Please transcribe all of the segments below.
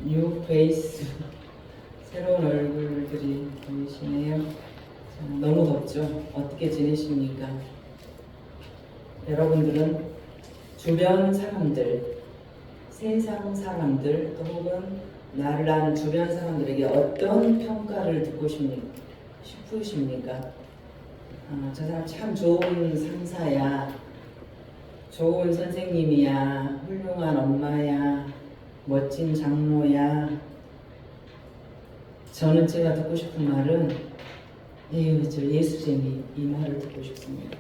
뉴 페이스, 새로운 얼굴들이 보이시네요. 너무 덥죠? 어떻게 지내십니까? 여러분들은 주변 사람들, 세상 사람들, 또 혹은 나를 아는 주변 사람들에게 어떤 평가를 듣고 싶으십니까? 저 사람 참 좋은 상사야, 좋은 선생님이야, 훌륭한 엄마야, 멋진 장로야. 저는 제가 듣고 싶은 말은 에휴, 저 예수쟁이, 이 말을 듣고 싶습니다.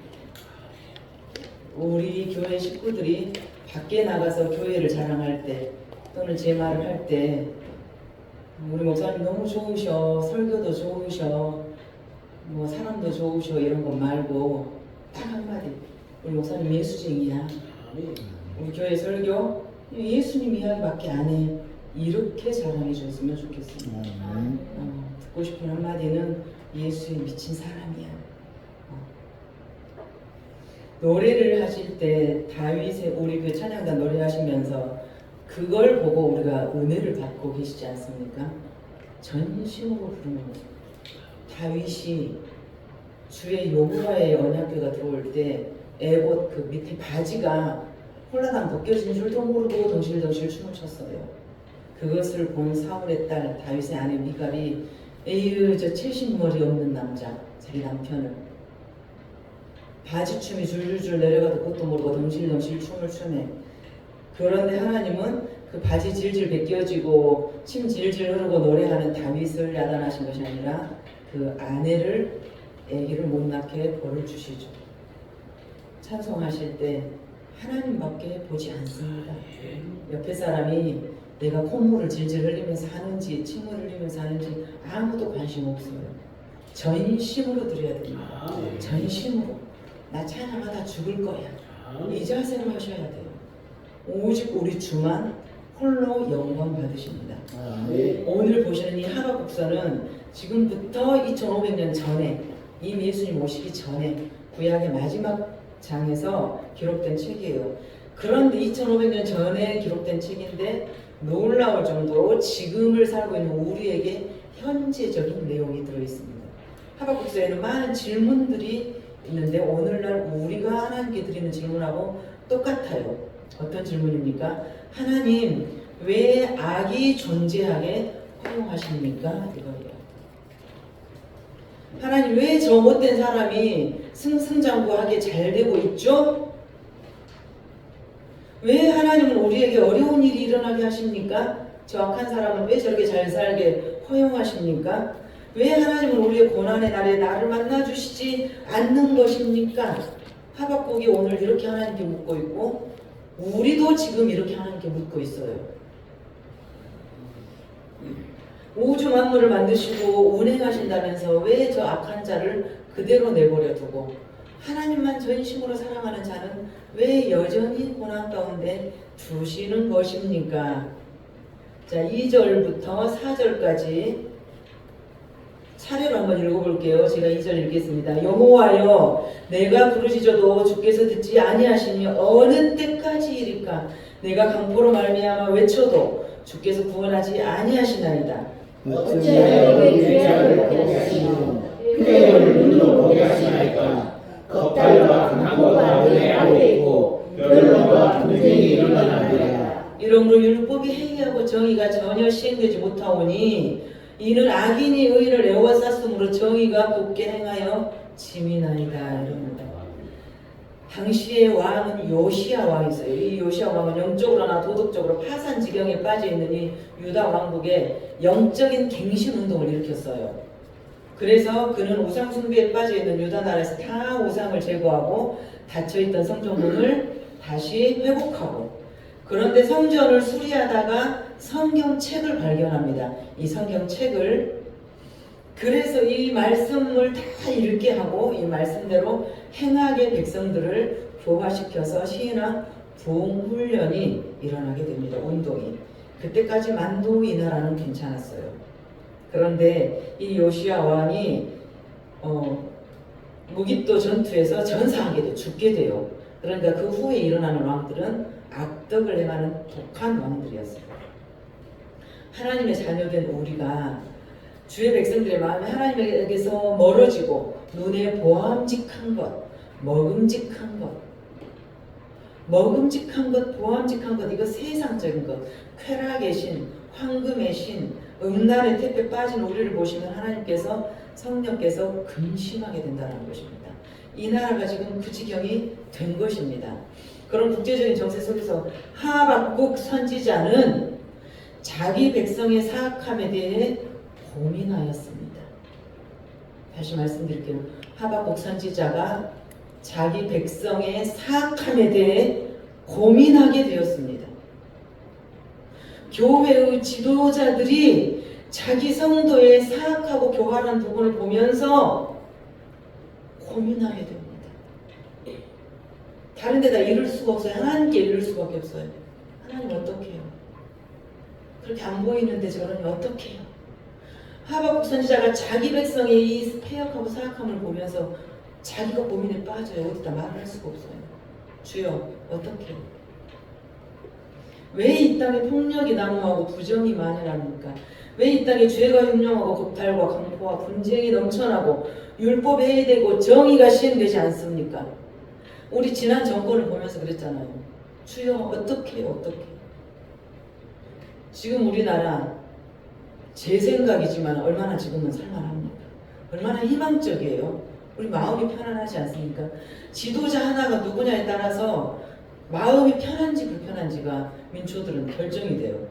우리 교회 식구들이 밖에 나가서 교회를 자랑할 때 또는 제 말을 할 때 우리 목사님 너무 좋으셔, 설교도 좋으셔, 뭐 사람도 좋으셔, 이런 거 말고 딱 한마디, 우리 목사님 예수쟁이야, 우리 교회 설교 예수님 이야기밖에 안 해, 이렇게 자랑해 줬으면 좋겠습니다. 듣고 싶은 한마디는 예수에 미친 사람이야. 노래를 하실 때 다윗의, 우리 그 찬양단 노래하시면서 그걸 보고 우리가 은혜를 받고 계시지 않습니까? 전심으로 부르는 거죠. 다윗이 주의 여호와의 언약궤가 들어올 때 에봇 그 밑에 바지가 홀라당 벗겨진 줄도 모르고 덩실덩실 춤을 췄어요. 그것을 본 사울의 딸 다윗의 아내 미갈이 에휴, 저 70머리 없는 남자, 자기 남편을 바지춤이 줄줄줄 내려가도 그것도 모르고 덩실덩실 춤을 추네. 그런데 하나님은 그 바지 질질 벗겨지고 침 질질 흐르고 노래하는 다윗을 야단하신 것이 아니라 그 아내를, 아기를 못 낳게 벌을 주시죠. 찬송하실 때 하나님밖에 보지 않습니다. 옆에 사람이 내가 콧물을 질질 흘리면서 하는지 침을 흘리면서 하는지 아무도 관심 없어요. 전심으로 드려야 됩니다. 전심으로. 나 찬양하다 죽을 거야, 이 자세로 하셔야 돼요. 오직 우리 주만 홀로 영광 받으십니다. 오늘 보시는 이 하박국서는 지금부터 2500년 전에, 이미 예수님 오시기 전에 구약의 마지막 장에서 기록된 책이에요. 그런데 2500년 전에 기록된 책인데 놀라울 정도로 지금을 살고 있는 우리에게 현재적인 내용이 들어있습니다. 하박국서에는 많은 질문들이 있는데 오늘날 우리가 하나님께 드리는 질문하고 똑같아요. 어떤 질문입니까? 하나님, 왜 악이 존재하게 허용하십니까? 이거예요. 하나님, 왜 저 못된 사람이 승승장구하게 잘 되고 있죠? 왜 하나님은 우리에게 어려운 일이 일어나게 하십니까? 저 악한 사람은 왜 저렇게 잘 살게 허용하십니까? 왜 하나님은 우리의 고난의 날에 나를 만나주시지 않는 것입니까? 하박국이 오늘 이렇게 하나님께 묻고 있고 우리도 지금 이렇게 하나님께 묻고 있어요. 우주 만물을 만드시고 운행하신다면서 왜 저 악한 자를 그대로 내버려 두고 하나님만 전심으로 사랑하는 자는 왜 여전히 고난 가운데 두시는 것입니까? 자, 2절부터 4절까지 차례로 한번 읽어볼게요. 제가 2절 읽겠습니다. 여호와여, 내가 부르짖어도 주께서 듣지 아니하시니 어느 때까지이리까? 내가 강포로 말미암아 외쳐도 주께서 구원하지 아니하시나이다. 어찌하여 내게 죄악을 보게 하시며 그대를 눈으로 보게 하시나이까? 겁탈과 강포가 내 앞에 있고 변론과 분쟁이 일어나나이다. 이러므로 율법이 행위하고 정의가 전혀 시행되지 못하오니 이는 악인이 의인을 애워쌌으므로 정의가 굳게 행하여 짐이나이다. 이럽니다. 당시의 왕은 요시야 왕이었어요. 이 요시야 왕은 영적으로나 도덕적으로 파산 지경에 빠져있는 이 유다 왕국에 영적인 갱신 운동을 일으켰어요. 그래서 그는 우상 숭배에 빠져있는 유다 나라에서 다 우상을 제거하고 닫혀있던 성전문을 다시 회복하고, 그런데 성전을 수리하다가 성경책을 발견합니다. 이 성경책을, 그래서 이 말씀을 다 읽게 하고 이 말씀대로 행하게 백성들을 교화시켜서 시인화 부흥훈련이 일어나게 됩니다. 운동이. 그때까지 만도 이 나라는 괜찮았어요. 그런데 이 요시야 왕이 무깃도 전투에서 전사하게도 죽게 돼요. 그러니까 그 후에 일어나는 왕들은 악덕을 행하는 독한 왕들이었어요. 하나님의 자녀된 우리가 주의 백성들의 마음이 하나님에게서 멀어지고 눈에 보암직한 것, 먹음직한 것, 보암직한 것, 이거 세상적인 것, 쾌락의 신, 황금의 신, 음란의 태페 빠진 우리를 보시면 하나님께서 성령께서 근심하게 된다는 것입니다. 이 나라가 지금 그 지경이 된 것입니다. 그런 국제적인 정세 속에서 하박국 선지자는 자기 백성의 사악함에 대해 고민하였습니다. 다시 말씀드릴게요. 하박국 선지자가 자기 백성의 사악함에 대해 고민하게 되었습니다. 교회의 지도자들이 자기 성도의 사악하고 교활한 부분을 보면서 고민하게 됩니다. 다른 데다 이룰 수가 없어요. 하나님께 이룰 수밖에 없어요. 하나님 어떻게 해요? 그렇게 안 보이는데 저는 어떻게 해요? 하박국 선지자가 자기 백성의 이 패역하고 사악함을 보면서 자기가 고민에 빠져요. 어디다 말을 할 수가 없어요. 주여 어떻게 해요? 왜 이 땅에 폭력이 난무하고 부정이 만연합니까? 왜 이 땅에 죄가 흉령하고 겁탈과 강포와 분쟁이 넘쳐나고 율법이 해이되고 정의가 시행되지 않습니까? 우리 지난 정권을 보면서 그랬잖아요. 주여 어떻게 해요? 어떻게 해요? 지금 우리나라 제 생각이지만 얼마나 지금은 살만합니까? 얼마나 희망적이에요? 우리 마음이 편안하지 않습니까? 지도자 하나가 누구냐에 따라서 마음이 편한지 불편한지가 민초들은 결정이 돼요.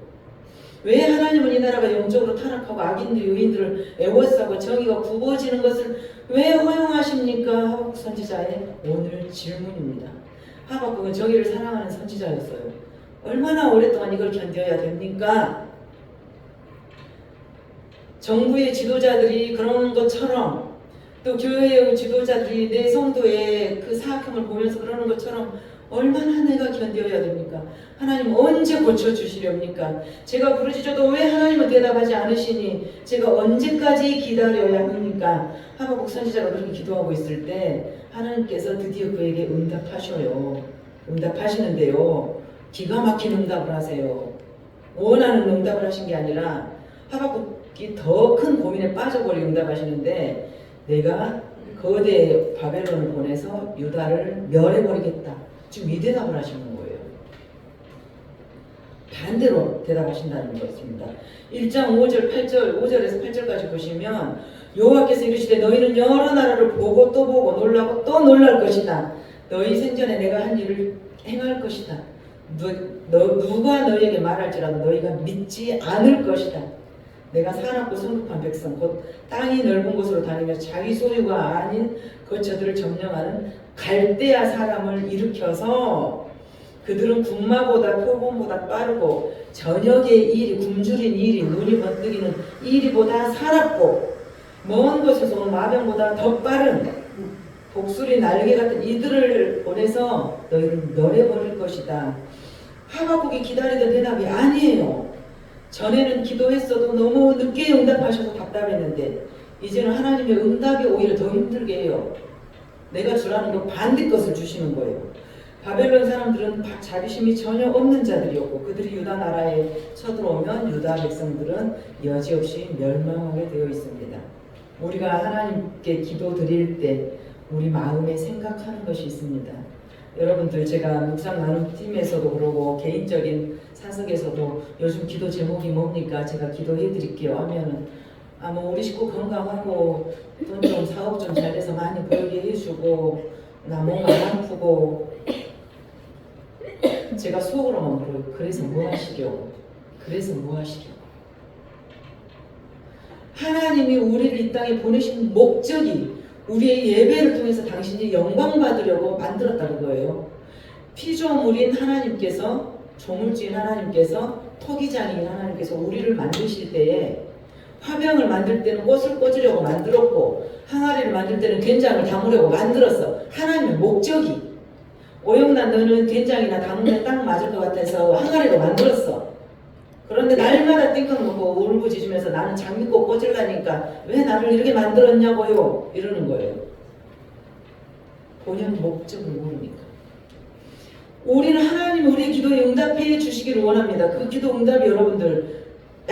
왜 하나님은 이 나라가 영적으로 타락하고 악인들이 의인들을 애워싸고 정의가 굽어지는 것을 왜 허용하십니까? 하박국 선지자의 오늘 질문입니다. 하박국은 정의를 사랑하는 선지자였어요. 얼마나 오랫동안 이걸 견뎌야 됩니까? 정부의 지도자들이 그런 것처럼 또 교회의 지도자들이 내 성도의 그 사악함을 보면서 그러는 것처럼 얼마나 내가 견뎌야 됩니까? 하나님 언제 고쳐주시렵니까? 제가 부르짖어도 왜 하나님은 대답하지 않으시니 제가 언제까지 기다려야 합니까? 하박국 선지자가 그렇게 기도하고 있을 때 하나님께서 드디어 그에게 응답하셔요. 응답하시는데요. 기가 막힌 응답을 하세요. 원하는 응답을 하신 게 아니라 하박국이 더 큰 고민에 빠져버리고 응답하시는데 내가 거대 바벨론을 보내서 유다를 멸해버리겠다. 지금 이 대답을 하시는 거예요. 반대로 대답하신다는 것입니다. 1장 5절, 8절, 5절에서 8절까지 보시면 여호와께서 이르시되 너희는 여러 나라를 보고 또 보고 놀라고 또 놀랄 것이다. 너희 생전에 내가 한 일을 행할 것이다. 누가 너희에게 말할지라도 너희가 믿지 않을 것이다. 내가 사납고 성급한 백성 곧 땅이 넓은 곳으로 다니며 자기 소유가 아닌 거처들을 점령하는 갈대아 사람을 일으켜서 그들은 군마보다 표범보다 빠르고 저녁의 일이 굶주린 일이 눈이 번뜩이는 일이보다 살았고 먼 곳에서 온 마병보다 더 빠른 독수리 날개 같은 이들을 보내서 너희를 멸해버릴 것이다. 하박국이 기다리던 대답이 아니에요. 전에는 기도했어도 너무 늦게 응답하셔서 답답했는데 이제는 하나님의 응답이 오히려 더 힘들게 해요. 내가 주라는 거 반대 것을 주시는 거예요. 바벨론 사람들은 자비심이 전혀 없는 자들이었고 그들이 유다 나라에 쳐들어오면 유다 백성들은 여지없이 멸망하게 되어 있습니다. 우리가 하나님께 기도 드릴 때 우리 마음에 생각하는 것이 있습니다. 여러분들 제가 묵상 나눔 팀에서도 그러고 개인적인 사석에서도 요즘 기도 제목이 뭡니까? 제가 기도해 드릴게요 하면은 뭐 우리 식구 건강하고 돈 좀 사업 좀 잘 돼서 많이 벌게 해주고 나 몸 안 아프고 제가 속으로만 물어요. 그래서 뭐 하시려고? 그래서 뭐 하시려고? 하나님이 우리를 이 땅에 보내신 목적이 우리의 예배를 통해서 당신이 영광 받으려고 만들었다는 거예요. 피조물인 하나님께서 조물주인 하나님께서 토기장인 하나님께서 우리를 만드실 때에 화병을 만들 때는 꽃을 꽂으려고 만들었고 항아리를 만들 때는 된장을 담으려고 만들었어. 하나님의 목적이 오영란 너는 된장이나 담으면 딱 맞을 것 같아서 항아리로 만들었어. 그런데 날마다 띵कर 먹고 울부짖으면서 나는 장미꽃 꽂으려니까 왜 나를 이렇게 만들었냐고요 이러는 거예요. 본연 목적을 모르니까. 우리는 하나님 우리의 기도에 응답해 주시기를 원합니다. 그 기도 응답이 여러분들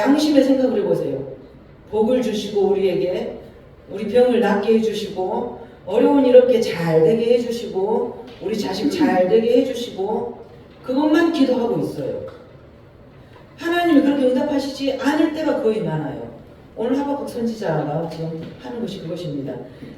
양심의 생각을 해보세요. 복을 주시고 우리에게 우리 병을 낫게 해주시고 어려운 이렇게 잘 되게 해주시고 우리 자식 잘 되게 해주시고 그것만 기도하고 있어요. 하나님이 그렇게 응답하시지 않을 때가 거의 많아요. 오늘 하박국 선지자가 지금 하는 것이 그것입니다.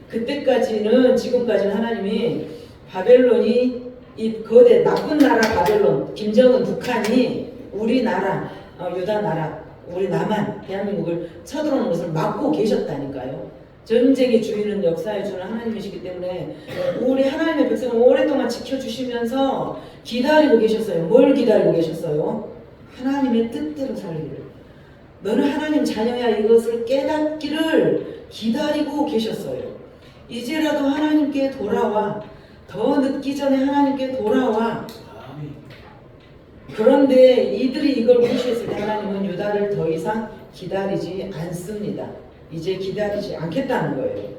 그때까지는 지금까지는 하나님이 바벨론이 이 거대 나쁜 나라 바벨론 김정은 북한이 우리나라 유다 나라 우리 남한 대한민국을 쳐들어오는 것을 막고 계셨다니까요. 전쟁의 주인은 역사의 주는 하나님이시기 때문에 우리 하나님의 백성을 오랫동안 지켜주시면서 기다리고 계셨어요. 뭘 기다리고 계셨어요? 하나님의 뜻대로 살기를. 너는 하나님 자녀야 이것을 깨닫기를 기다리고 계셨어요. 이제라도 하나님께 돌아와. 더 늦기 전에 하나님께 돌아와. 그런데 이들이 이걸 무시했을 때 하나님은 유다를 더 이상 기다리지 않습니다. 이제 기다리지 않겠다는 거예요.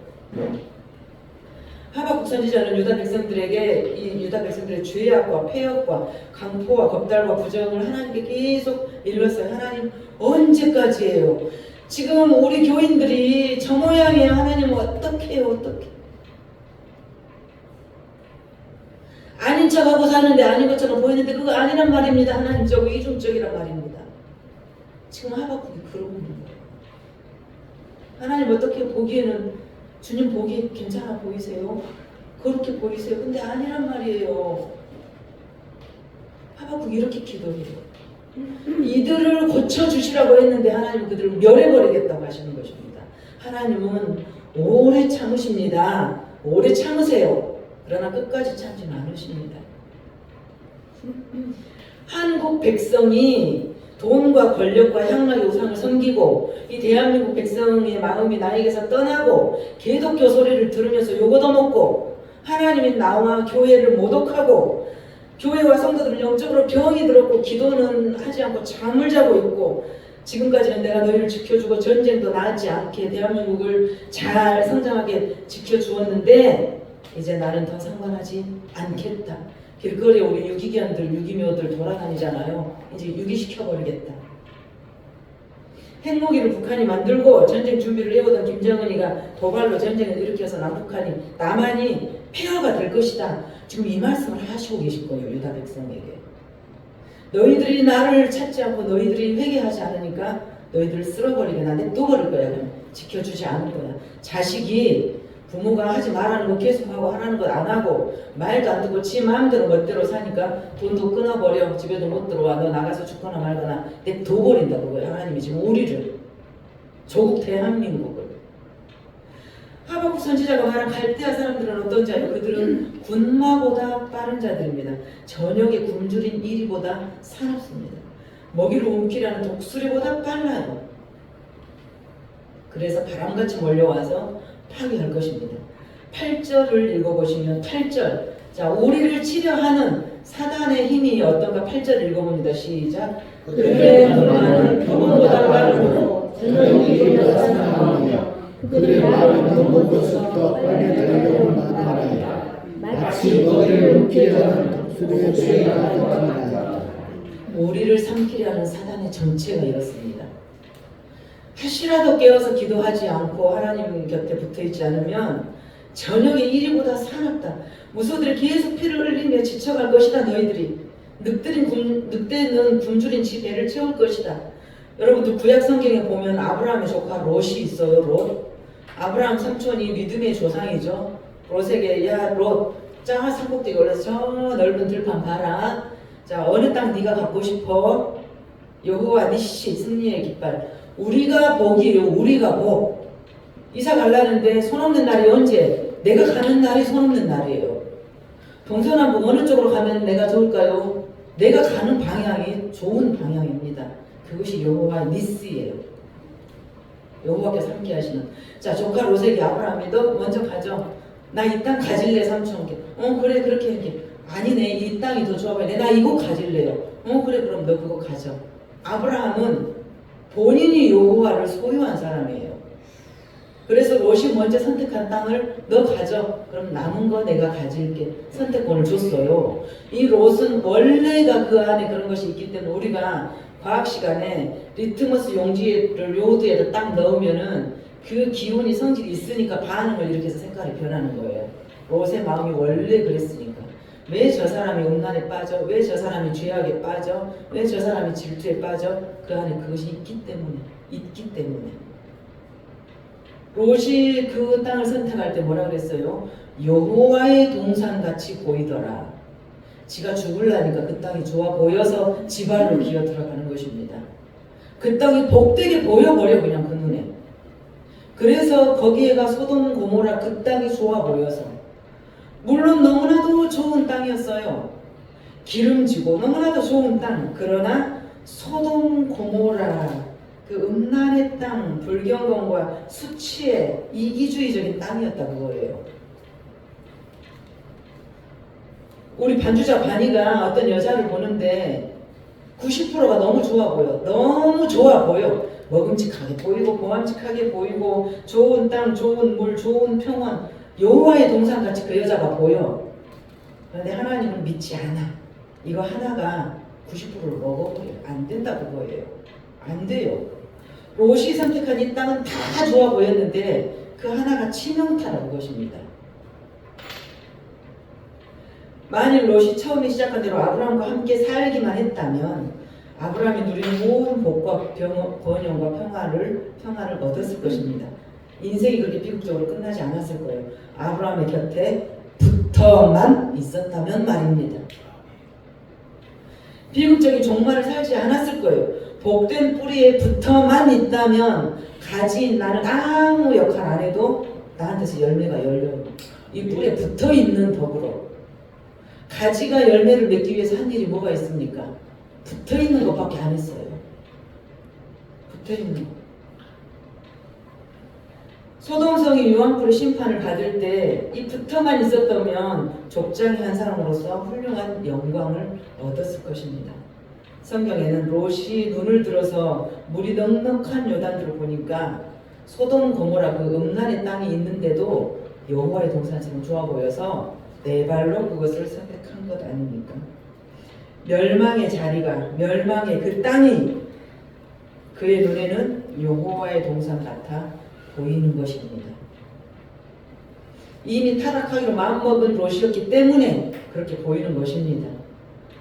하박국 선지자는 유다 백성들에게 이 유다 백성들의 죄악과 폐역과 강포와 겁달과 부정을 하나님께 계속 일렀어요. 하나님 언제까지예요? 지금 우리 교인들이 저 모양이에요. 하나님 어떻게 해요? 어떻게? 아닌 척하고 사는데 아닌 것처럼 보이는데 그거 아니란 말입니다. 하나님 저거 이중적이란 말입니다. 지금 하박국이 그러고 있는 거예요. 하나님 어떻게 보기에는 주님 보기에 괜찮아 보이세요? 그렇게 보이세요? 근데 아니란 말이에요. 하박국이 이렇게 기도해요. 이들을 고쳐주시라고 했는데 하나님은 그들을 멸해버리겠다고 하시는 것입니다. 하나님은 오래 참으십니다. 오래 참으세요. 그러나 끝까지 참지는 않으십니다. 한국 백성이 돈과 권력과 향락의 우상을 섬기고 이 대한민국 백성의 마음이 나에게서 떠나고 개독교 소리를 들으면서 욕 얻어먹고 하나님이 나와 교회를 모독하고 교회와 성도들은 영적으로 병이 들었고 기도는 하지 않고 잠을 자고 있고 지금까지는 내가 너희를 지켜주고 전쟁도 나지 않게 대한민국을 잘 성장하게 지켜주었는데 이제 나는 더 상관하지 않겠다. 길거리에 우리 유기견들, 유기묘들 돌아다니잖아요. 이제 유기시켜버리겠다. 핵무기를 북한이 만들고 전쟁 준비를 해오던 김정은이가 도발로 전쟁을 일으켜서 남한이 폐허가 될 것이다. 지금 이 말씀을 하시고 계실 거예요. 유다 백성에게. 너희들이 나를 찾지 않고 너희들이 회개하지 않으니까 너희들을 쓸어버리거나 냅둬버릴 거야. 그럼 지켜주지 않을 거야. 자식이 부모가 하지 말라는 거 계속하고 하라는 거 안 하고 말도 안 듣고 지 마음대로 멋대로 사니까 돈도 끊어버려. 집에도 못 들어와. 너 나가서 죽거나 말거나 냅둬버린다 그거예요. 하나님이 지금 우리를 조국 대한민국을. 하박국 선지자가 말한 갈대아 사람들은 어떤 자예요? 그들은 군마보다 빠른 자들입니다. 저녁에 굶주린 이리보다 사납습니다. 먹이를 움키라는 독수리보다 빨라요. 그래서 바람같이 몰려와서 파괴할 것입니다. 8절을 읽어보시면 8절. 자, 우리를 치려하는 사단의 힘이 어떤가 8절 읽어봅니다. 시작. 그들의 분노는 표범보다 빠르고 생명이 이르다 사나우며 그들의 말은 넘은 것부터 빨리 달려온 마귀라 마치 머리를 움키려 하는 독수리의 쇠가 같으니라. 우리를 삼키려 하는 사단의 정체가 이렇습니다. 혹시라도 깨어서 기도하지 않고 하나님 곁에 붙어있지 않으면 저녁에 이리보다 사납다. 무소들이 계속 피를 흘리며 지쳐갈 것이다. 너희들이 늑대는 굶주린 지 배를 채울 것이다. 여러분들 구약 성경에 보면 아브라함의 조카 롯이 있어요. 롯. 아브라함 삼촌이 믿음의 조상이죠. 롯에게 야 롯, 자 산꼭대기 올라서 저 넓은 들판 봐라. 자 어느 땅 네가 갖고 싶어? 여호와 니시 승리의 깃발. 우리가 복이요. 우리가 복. 이사 가려는데 손 없는 날이 언제? 내가 가는 날이 손 없는 날이에요. 동서남북 어느 쪽으로 가면 내가 좋을까요? 내가 가는 방향이 좋은 방향입니다. 그것이 여호와 니스예요. 여호와께서 함께 하시는. 자, 조카 롯에게 아브라함이 너 먼저 가죠. 나 이 땅 가질래 삼촌. 그래 그렇게 할게. 아니네 이 땅이 더 좋아 보이네. 나 이거 가질래요. 그래 그럼 너 그거 가져. 아브라함은 본인이 여호와를 소유한 사람이에요. 그래서 롯이 먼저 선택한 땅을 너 가져. 그럼 남은 거 내가 가질게. 선택권을 줬어요. 이 롯은 원래가 그 안에 그런 것이 있기 때문에 우리가 과학 시간에 리트머스 용지를 요드에다 딱 넣으면은 그 기운이 성질이 있으니까 반응을 일으켜서 색깔이 변하는 거예요. 롯의 마음이 원래 그랬으니까. 왜 저 사람이 음란에 빠져? 왜 저 사람이 죄악에 빠져? 왜 저 사람이 질투에 빠져? 그 안에 그것이 있기 때문에. 롯이 그 땅을 선택할 때 뭐라 그랬어요? 여호와의 동산같이 보이더라. 지가 죽으려니까 그 땅이 좋아 보여서 지발로 기어 들어가는 것입니다. 그 땅이 복되게 보여버려 그냥 그 눈에. 그래서 거기에가 소돔 고모라 그 땅이 좋아 보여서, 물론 너무나도 좋은 땅이었어요. 기름지고 너무나도 좋은 땅. 그러나 소돔 고모라 그 음란의 땅, 불경건과 수치의 이기주의적인 땅이었다 그거예요. 우리 반주자 바니가 어떤 여자를 보는데 90%가 너무 좋아 보여. 너무 좋아 보여. 먹음직하게 보이고 보암직하게 보이고 좋은 땅, 좋은 물, 좋은 평원, 여호와의 동산같이 그 여자가 보여. 그런데 하나님은 믿지 않아. 이거 하나가 90%를 먹어버려. 안 된다 그거예요. 안 돼요. 롯이 선택한 이 땅은 다 좋아 보였는데 그 하나가 치명타라는 것입니다. 만일 롯이 처음에 시작한 대로 아브라함과 함께 살기만 했다면 아브라함이 누리는 모든 복과 번영과 평화를 얻었을 것입니다. 인생이 그렇게 비극적으로 끝나지 않았을 거예요. 아브라함의 곁에 붙어만 있었다면 말입니다. 비극적인 종말을 살지 않았을 거예요. 복된 뿌리에 붙어만 있다면 가지인 나는 아무 역할 안 해도 나한테서 열매가 열려요. 이 뿌리에 붙어있는 덕으로. 가지가 열매를 맺기 위해서 한 일이 뭐가 있습니까? 붙어있는 것밖에 안 했어요. 붙어있는 것. 소돔성이 유황불의 심판을 받을 때 이 붙어만 있었다면 족장의 한 사람으로서 훌륭한 영광을 얻었을 것입니다. 성경에는 롯이 눈을 들어서 물이 넉넉한 요단들을 보니까 소돔 고모라 그 음란의 땅이 있는데도 여호와의 동산처럼 좋아 보여서 네 발로 그것을 선택한 것 아닙니까? 멸망의 자리가, 멸망의 그 땅이 그의 눈에는 여호와의 동산 같아 보이는 것입니다. 이미 타락하기로 마음먹은 롯이었기 때문에 그렇게 보이는 것입니다.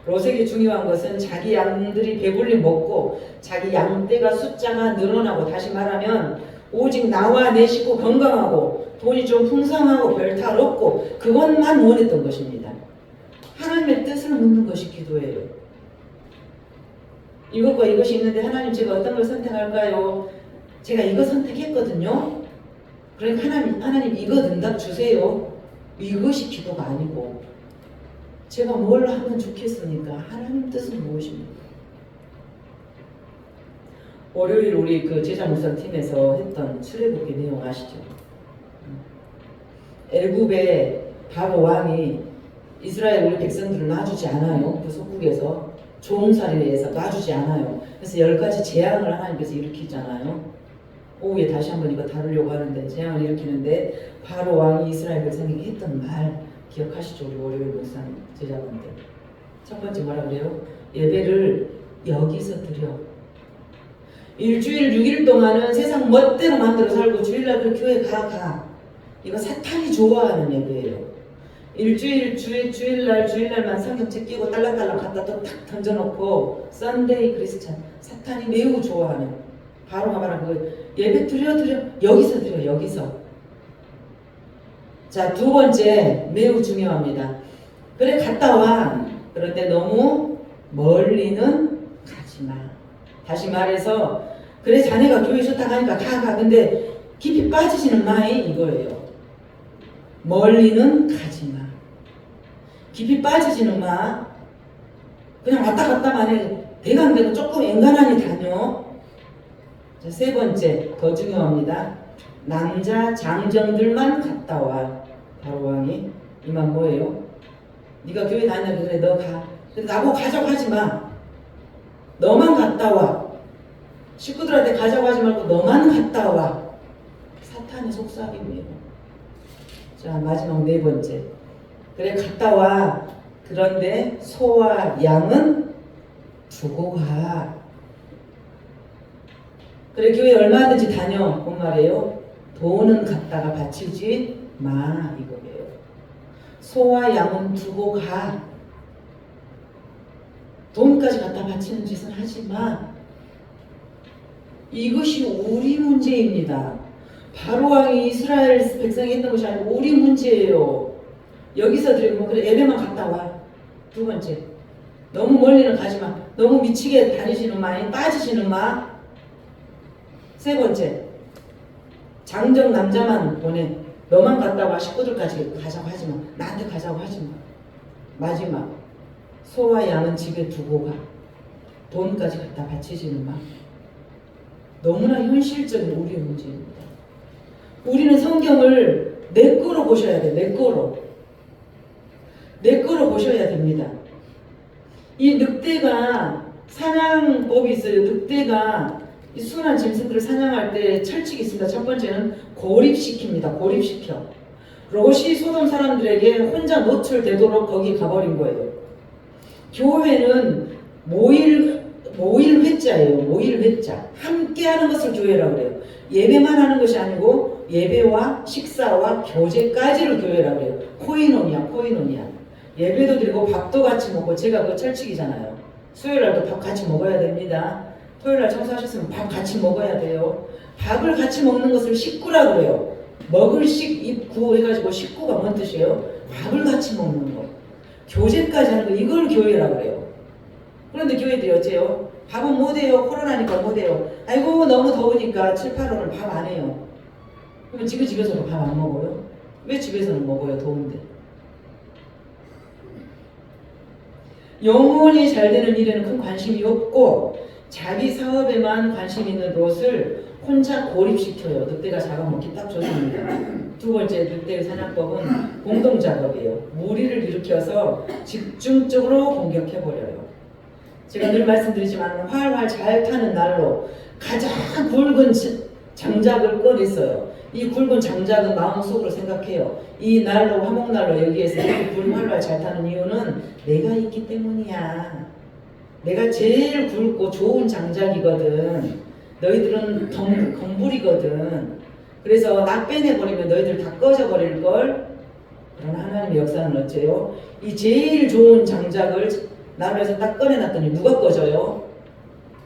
롯에게 중요한 것은 자기 양들이 배불리 먹고 자기 양떼가 숫자가 늘어나고, 다시 말하면 오직 나와 내 식구 건강하고 돈이 좀 풍성하고 별 탈 없고 그것만 원했던 것입니다. 하나님의 뜻을 묻는 것이 기도예요. 이것과 이것이 있는데 하나님 제가 어떤 걸 선택할까요? 제가 이거 선택했거든요. 그러니까 하나님 이거 응답 주세요. 이것이 기도가 아니고 제가 뭘 하면 좋겠습니까? 하나님 뜻은 무엇입니까? 월요일 우리 그 제자 묵상 팀에서 했던 출애굽기 내용 아시죠? 애굽의 바로 왕이 이스라엘 우리 백성들을 놔주지 않아요. 그 속국에서 종살이에서 놔주지 않아요. 그래서 10가지 재앙을 하나님께서 일으키잖아요. 오후에 다시 한번 이거 다루려고 하는데 재앙을 일으키는데 바로 왕이 이스라엘 백성에게 했던 말 기억하시죠? 우리 월요일 묵상 제자분들. 첫 번째 뭐라 그래요? 예배를 여기서 드려. 일주일 6일 동안은 세상 멋대로 만들어 살고 주일날 그 교회 가. 이거 사탄이 좋아하는 예배예요. 주일날만 성경책 끼고 딸랑딸랑 갖다 또 탁 던져놓고 썬데이 크리스찬, 사탄이 매우 좋아하는, 바로 말하는 그 예배 드려 여기서 드려. 여기서. 자, 두 번째 매우 중요합니다. 그래 갔다 와. 그런데 너무 멀리는 가지마. 다시 말해서 그래 자네가 교회 좋다고 하니까 가. 근데 깊이 빠지지는 마이 이거예요. 멀리는 가지마. 깊이 빠지지는 마. 그냥 왔다 갔다만 해. 대강대로 조금 엔간하니 다녀. 자, 세 번째 더 중요합니다. 남자 장정들만 갔다 와. 바로 왕이 이 말 뭐예요? 네가 교회 다니는데 그래 너 가. 근데 나보고 가자고 하지 마. 너만 갔다 와. 식구들한테 가자고 하지 말고 너만 갔다 와. 사탄의 속삭임이에요. 자, 마지막 네 번째. 그래 갔다 와. 그런데 소와 양은 두고 가. 그래 교회 얼마든지 다녀. 뭔 말이에요? 돈은 갖다가 바치지 마 이거예요. 소와 양은 두고 가. 돈까지 갖다 바치는 짓은 하지 마. 이것이 우리 문제입니다. 바로왕이 이스라엘 백성이 했던 것이 아니고 우리 문제예요. 여기서 드리고 그래 예배만 갔다 와. 두 번째, 너무 멀리는 가지 마. 너무 미치게 다니시는 마에 빠지시는 마. 세 번째, 장정 남자만 보내. 너만 갔다 와. 식구들까지 가자고 하지 마. 나한테 가자고 하지 마. 마지막, 소와 양은 집에 두고 가. 돈까지 갖다 바치지는 마. 너무나 현실적인 우리의 문제입니다. 우리는 성경을 내 거로 보셔야 돼. 내 거로. 내 거로 보셔야 됩니다. 이 늑대가 사냥법이 있어요. 늑대가 이 순한 짐승들을 사냥할 때 철칙이 있습니다. 첫 번째는 고립시킵니다. 고립시켜. 롯이 소돔 사람들에게 혼자 노출되도록 거기 가버린 거예요. 교회는 모일 회자예요. 모일 회자. 함께 하는 것을 교회라고 그래요. 예배만 하는 것이 아니고 예배와 식사와 교제까지를 교회라고 해요. 코이노니아, 코이노니아. 예배도 드리고 밥도 같이 먹고, 제가 그 철칙이잖아요. 수요일날도 밥 같이 먹어야 됩니다. 토요일날 청소하셨으면 밥 같이 먹어야 돼요. 밥을 같이 먹는 것을 식구라고 그래요. 먹을 식, 입구 해가지고 식구가 뭔 뜻이에요? 밥을 같이 먹는 거. 교제까지 하는 거, 이걸 교회라고 그래요. 그런데 교회들이 어째요? 밥은 못해요. 코로나니까 못해요. 아이고 너무 더우니까 7, 8월은 밥 안 해요. 그러면 지금 집에서도 밥 안 먹어요? 왜 집에서는 먹어요? 더운데. 영혼이 잘 되는 일에는 큰 관심이 없고 자기 사업에만 관심 있는 롯을 혼자 고립시켜요. 늑대가 잡아먹기 딱 좋습니다. 두 번째, 늑대의 사냥법은 공동작업이에요. 무리를 일으켜서 집중적으로 공격해버려요. 제가 늘 말씀드리지만 활활 잘 타는 날로 가장 굵은 장작을 꺼냈어요. 이 굵은 장작은 마음속으로 생각해요. 이 날로, 화목날로 여기에서 이렇게 불 활활 잘 타는 이유는 내가 있기 때문이야. 내가 제일 굵고 좋은 장작이거든. 너희들은 덩불이거든. 그래서 나 빼내버리면 너희들 다 꺼져버릴걸. 그러나 하나님의 역사는 어째요? 이 제일 좋은 장작을 나무에서 딱 꺼내놨더니 누가 꺼져요?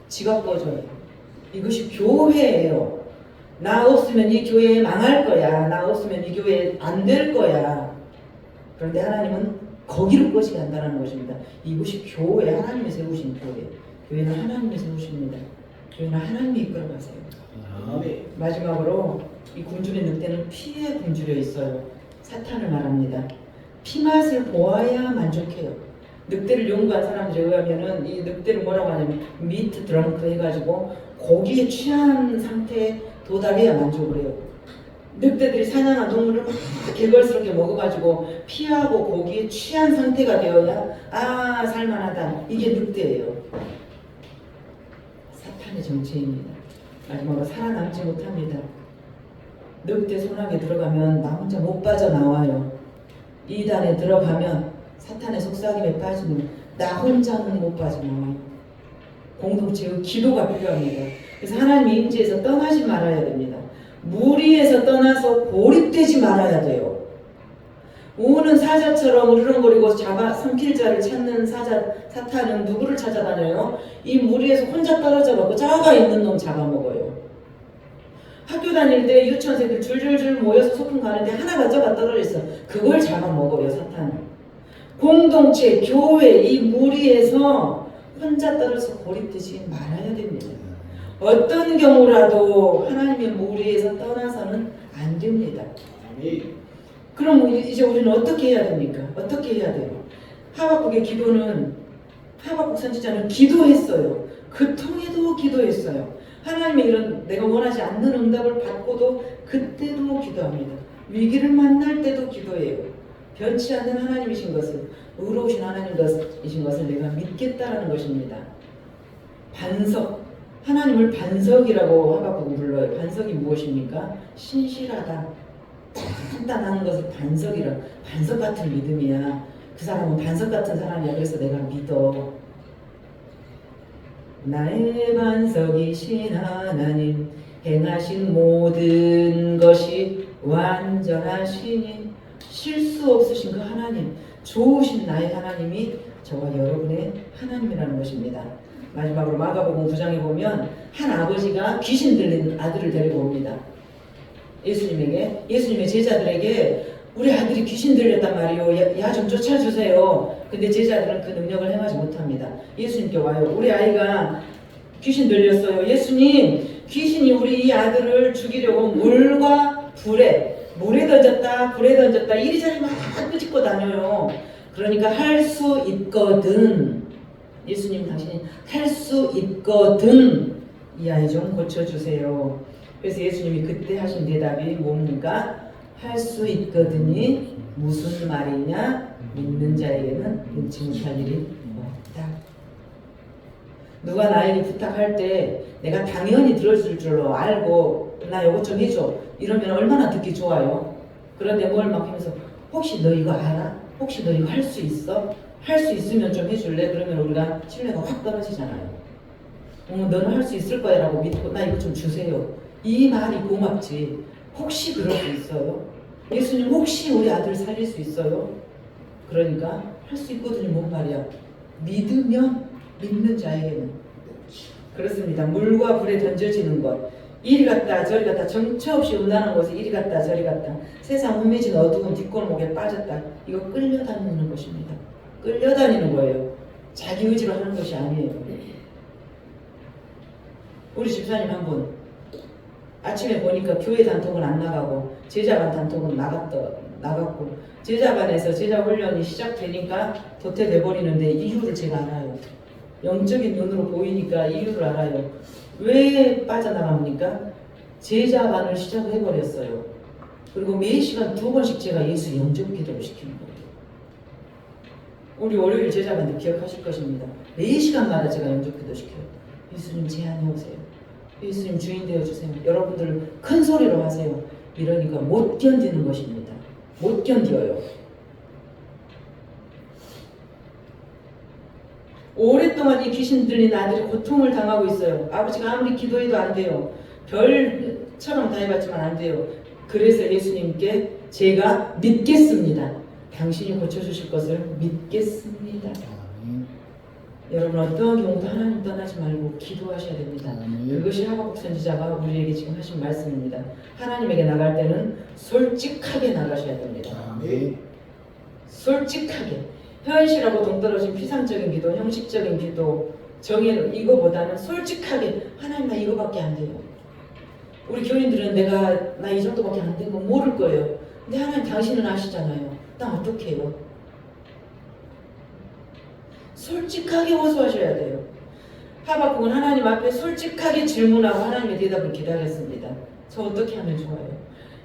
지가 꺼져요. 이것이 교회예요. 나 없으면 이 교회 망할 거야. 나 없으면 이 교회 안 될 거야. 그런데 하나님은 거기로 꺼지게 한다는 것입니다. 이것이 교회, 하나님이 세우신 교회. 교회는 하나님이 세우십니다. 교회는 하나님이 이끌어가세요. 마지막으로 이 굶주린 늑대는 피에 굶주려 있어요. 사탄을 말합니다. 피맛을 보아야 만족해요. 늑대를 연구한 사람들에 의하면은 이 늑대를 뭐라고 하냐면 미트 드렁크 해가지고 고기에 취한 상태에 도달해야 만족을 해요. 늑대들이 사냥한 동물을 막 개걸스럽게 먹어가지고 피하고 고기에 취한 상태가 되어야 아 살만하다. 이게 늑대예요. 사탄의 정체입니다. 마지막으로 살아남지 못합니다. 늑대 손안에 들어가면 나 혼자 못 빠져나와요. 이단에 들어가면 사탄의 속삭임에 빠지면 나 혼자는 못 빠져나와요. 공동체의 기도가 필요합니다. 그래서 하나님의 임재에서 떠나지 말아야 됩니다. 무리에서 떠나서 고립되지 말아야 돼요. 우는 사자처럼 으르렁거리고 삼킬 자를 찾는 사탄은 누구를 찾아다녀요? 이 무리에서 혼자 떨어져 갖고 작아 있는 놈 잡아먹어요. 학교 다닐 때 유치원생들 줄줄줄 모여서 소풍 가는데 하나가 저가 떨어져 있어. 그걸 잡아먹어요, 사탄은. 공동체, 교회, 이 무리에서 혼자 떨어져 고립되지 말아야 됩니다. 어떤 경우라도 하나님의 무리에서 떠나서는 안 됩니다. 그럼 이제 우리는 어떻게 해야 됩니까? 어떻게 해야 돼요? 하박국의 기도는, 하박국 선지자는 기도했어요. 그 통에도 기도했어요. 하나님의 이런 내가 원하지 않는 응답을 받고도 그때도 기도합니다. 위기를 만날 때도 기도해요. 변치 않는 하나님이신 것을, 의로우신 하나님이신 것을 내가 믿겠다라는 것입니다. 반석, 하나님을 반석이라고 하박국은 불러요. 반석이 무엇입니까? 신실하다, 단단한 것을 반석이라. 반석 같은 믿음이야. 그 사람은 반석 같은 사람이야. 그래서 내가 믿어. 나의 반석이신 하나님 행하신 모든 것이 완전하시니 실수 없으신 그 하나님, 좋으신 나의 하나님이 저와 여러분의 하나님이라는 것입니다. 마지막으로 마가복음 9장에 보면 한 아버지가 귀신 들린 아들을 데리고 옵니다. 예수님의 제자들에게 우리 아들이 귀신 들렸단 말이요. 야 좀 쫓아주세요. 근데 제자들은 그 능력을 행하지 못합니다. 예수님께 와요. 우리 아이가 귀신 들렸어요. 예수님, 귀신이 우리 이 아들을 죽이려고 물과 물에 던졌다 불에 던졌다 이리저리 막 끄집고 다녀요. 그러니까 할 수 있거든. 예수님 당신이 할 수 있거든. 이 아이 좀 고쳐주세요. 그래서 예수님이 그때 하신 대답이 뭡니까? 할 수 있거든이 무슨 말이냐? 믿는 자에게는 능치 못할 일이 없다. 누가 나에게 부탁할 때 내가 당연히 들어줄 줄로 알고 나 이것 좀 해줘 이러면 얼마나 듣기 좋아요. 그런데 뭘 막 하면서 혹시 너 이거 알아? 혹시 너 이거 할 수 있어? 할 수 있으면 좀 해줄래? 그러면 우리가 신뢰가 확 떨어지잖아요. 너는 할 수 있을 거야 라고 믿고 나 이거 좀 주세요. 이 말이 고맙지. 혹시 그럴 수 있어요? 예수님 혹시 우리 아들 살릴 수 있어요? 그러니까 할 수 있거든요. 뭔 말이야? 믿으면 믿는 자에게는 그렇습니다. 물과 불에 던져지는 것 이리 갔다 저리 갔다 정처 없이 음란한 곳에 이리 갔다 저리 갔다 세상 혼미진 어두운 뒷골목에 빠졌다. 이거 끌려다니는 것입니다. 끌려다니는 거예요. 자기 의지로 하는 것이 아니에요. 우리 집사님 한 분 아침에 보니까 교회 단톡은 안 나가고 제자반 단톡은 나갔고 제자반에서 제자 훈련이 시작되니까 도태돼 버리는데 이유를 제가 알아요. 영적인 눈으로 보이니까 이유를 알아요. 왜 빠져나갑니까? 제자반을 시작해 버렸어요. 그리고 매 시간 2번씩 제가 예수 영접 기도를 시키는 거예요. 우리 월요일 제자반들 기억하실 것입니다. 매 시간마다 제가 영접 기도 시켜요. 예수님 제안해 오세요. 예수님 주인 되어주세요. 여러분들 큰 소리로 하세요. 이러니까 못 견디는 것입니다. 못 견뎌요. 오랫동안 이 귀신 들린 아들이 고통을 당하고 있어요. 아버지가 아무리 기도해도 안 돼요. 별처럼 다 해봤지만 안 돼요. 그래서 예수님께 제가 믿겠습니다. 당신이 고쳐주실 것을 믿겠습니다. 여러분 어떠한 경우도 하나님 떠나지 말고 기도하셔야 됩니다. 그것이 하박국 선지자가 우리에게 지금 하신 말씀입니다. 하나님에게 나갈 때는 솔직하게 나가셔야 됩니다. 솔직하게. 현실하고 동떨어진 피상적인 기도, 형식적인 기도, 정의는 이거보다는 솔직하게 하나님 나 이거밖에 안 돼요. 우리 교인들은 나 이 정도밖에 안 된 거 모를 거예요. 근데 하나님 당신은 아시잖아요. 나 어떻게 해요? 솔직하게 호소하셔야 돼요. 하박국은 하나님 앞에 솔직하게 질문하고 하나님의 대답을 기다렸습니다. 저 어떻게 하면 좋아요?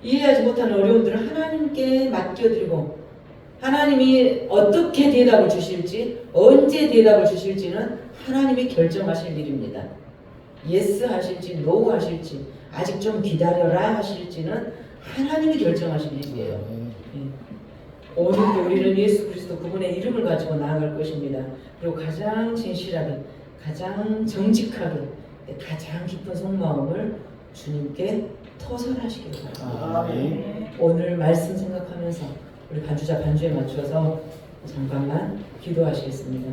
이해하지 못하는 어려움들을 하나님께 맡겨드리고 하나님이 어떻게 대답을 주실지 언제 대답을 주실지는 하나님이 결정하실 일입니다. 예스 하실지 노 하실지 아직 좀 기다려라 하실지는 하나님이 결정하실 일이에요. 오늘도 우리는 예수 그리스도 그분의 이름을 가지고 나아갈 것입니다. 그리고 가장 진실하게 가장 정직하게 가장 깊은 속마음을 주님께 토설하시길 바랍니다. 오늘 말씀 생각하면서 우리 반주자 반주에 맞춰서 잠깐만 기도하시겠습니다.